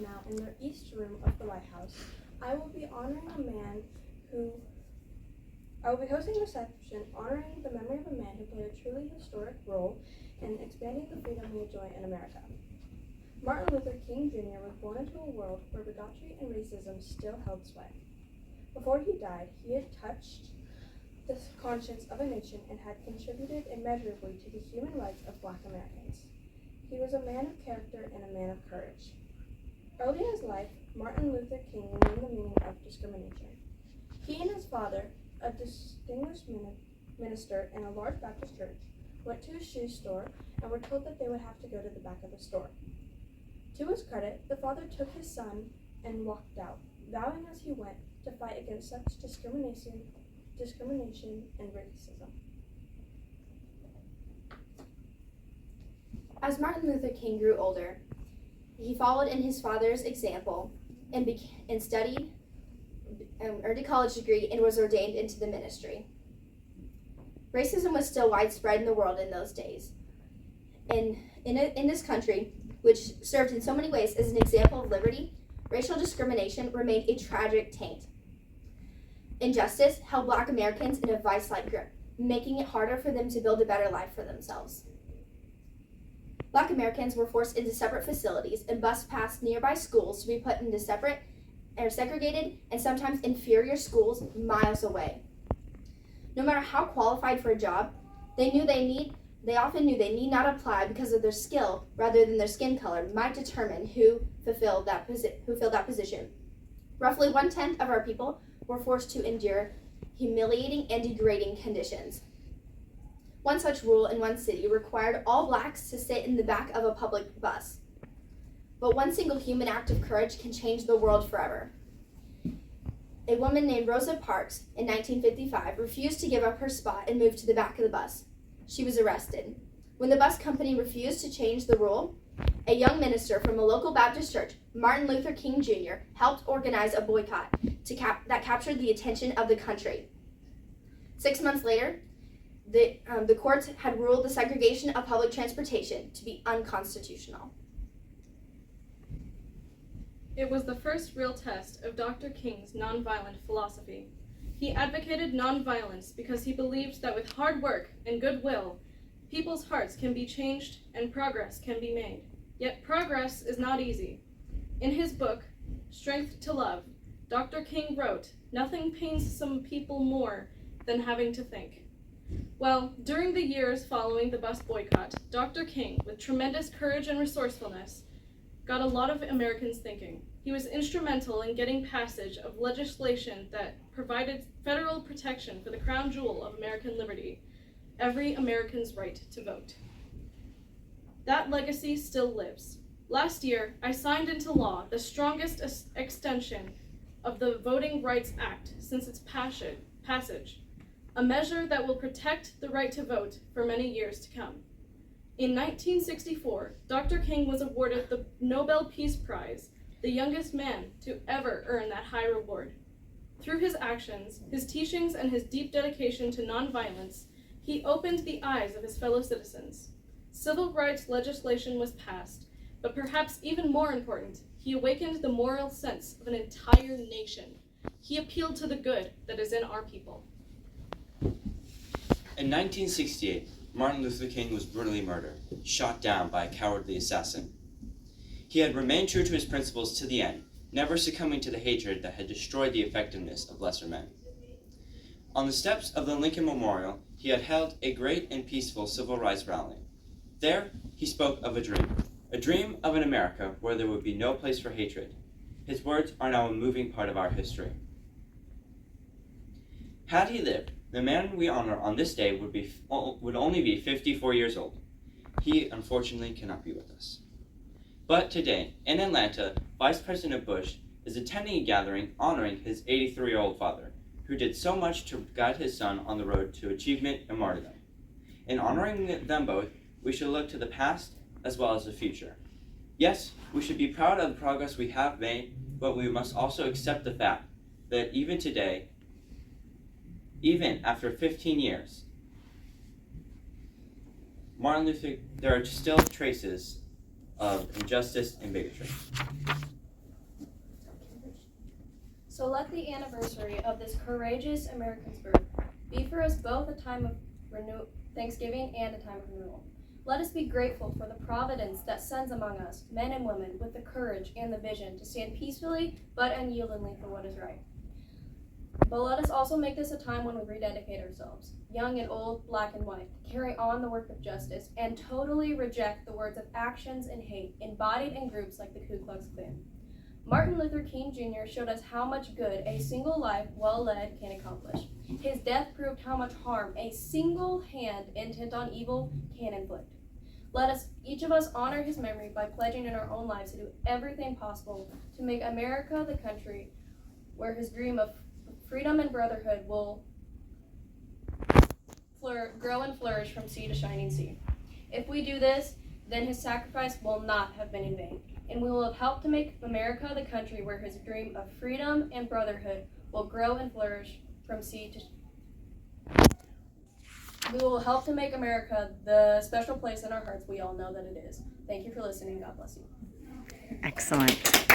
now in the East Room of the White House, I will be hosting a reception honoring the memory of a man who played a truly historic role in expanding the freedom we enjoy in America. Martin Luther King Jr. was born into a world where bigotry and racism still held sway. Before he died, he had touched the conscience of a nation and had contributed immeasurably to the human rights of Black Americans. He was a man of character and a man of courage. Early in his life, Martin Luther King learned the meaning of discrimination. He and his father, a distinguished minister in a large Baptist church, went to a shoe store and were told that they would have to go to the back of the store. To his credit, the father took his son and walked out, vowing as he went to fight against such discrimination and racism. As Martin Luther King grew older, he followed in his father's example and earned a college degree and was ordained into the ministry. Racism was still widespread in the world in those days. In this country, which served in so many ways as an example of liberty, racial discrimination remained a tragic taint. Injustice held Black Americans in a vice-like grip, making it harder for them to build a better life for themselves. Black Americans were forced into separate facilities and bused past nearby schools to be put into separate or segregated and sometimes inferior schools miles away. No matter how qualified for a job, they often knew they need not apply because of their skill rather than their skin color might determine who filled that position. Roughly 1/10 of our people were forced to endure humiliating and degrading conditions. One such rule in one city required all Blacks to sit in the back of a public bus. But one single human act of courage can change the world forever. A woman named Rosa Parks in 1955 refused to give up her spot and moved to the back of the bus. She was arrested. When the bus company refused to change the rule, a young minister from a local Baptist church, Martin Luther King Jr., helped organize a boycott that captured the attention of the country. 6 months later, the courts had ruled the segregation of public transportation to be unconstitutional. It was the first real test of Dr. King's nonviolent philosophy. He advocated nonviolence because he believed that with hard work and goodwill, people's hearts can be changed and progress can be made. Yet progress is not easy. In his book, Strength to Love, Dr. King wrote, "Nothing pains some people more than having to think." Well, during the years following the bus boycott, Dr. King, with tremendous courage and resourcefulness, got a lot of Americans thinking. He was instrumental in getting passage of legislation that provided federal protection for the crown jewel of American liberty, every American's right to vote. That legacy still lives. Last year, I signed into law the strongest extension of the Voting Rights Act since its passage, a measure that will protect the right to vote for many years to come. In 1964, Dr. King was awarded the Nobel Peace Prize, the youngest man to ever earn that high reward. Through his actions, his teachings, and his deep dedication to nonviolence, he opened the eyes of his fellow citizens. Civil rights legislation was passed, but perhaps even more important, he awakened the moral sense of an entire nation. He appealed to the good that is in our people. In 1968, Martin Luther King was brutally murdered, shot down by a cowardly assassin. He had remained true to his principles to the end, never succumbing to the hatred that had destroyed the effectiveness of lesser men. On the steps of the Lincoln Memorial, he had held a great and peaceful civil rights rally. There, he spoke of a dream of an America where there would be no place for hatred. His words are now a moving part of our history. Had he lived, the man we honor on this day would only be 54 years old. He, unfortunately, cannot be with us. But today, in Atlanta, Vice President Bush is attending a gathering honoring his 83-year-old father, who did so much to guide his son on the road to achievement and martyrdom. In honoring them both, we should look to the past as well as the future. Yes, we should be proud of the progress we have made, but we must also accept the fact that even today, even after 15 years, there are still traces of injustice and bigotry. So let the anniversary of this courageous American's birth be for us both a time of thanksgiving and a time of renewal. Let us be grateful for the providence that sends among us men and women with the courage and the vision to stand peacefully but unyieldingly for what is right. But let us also make this a time when we rededicate ourselves, young and old, black and white, to carry on the work of justice and totally reject the words of actions and hate embodied in groups like the Ku Klux Klan. Martin Luther King Jr. showed us how much good a single life well led can accomplish. His death proved how much harm a single hand intent on evil can inflict. Let us, each of us, honor his memory by pledging in our own lives to do everything possible to make America the country where his dream of freedom and brotherhood will grow and flourish from sea to shining sea. If we do this, then his sacrifice will not have been in vain, and we will have helped to make America the country where his dream of freedom and brotherhood will grow and flourish from sea to We will help to make America the special place in our hearts we all know that it is. Thank you for listening. God bless you. Excellent.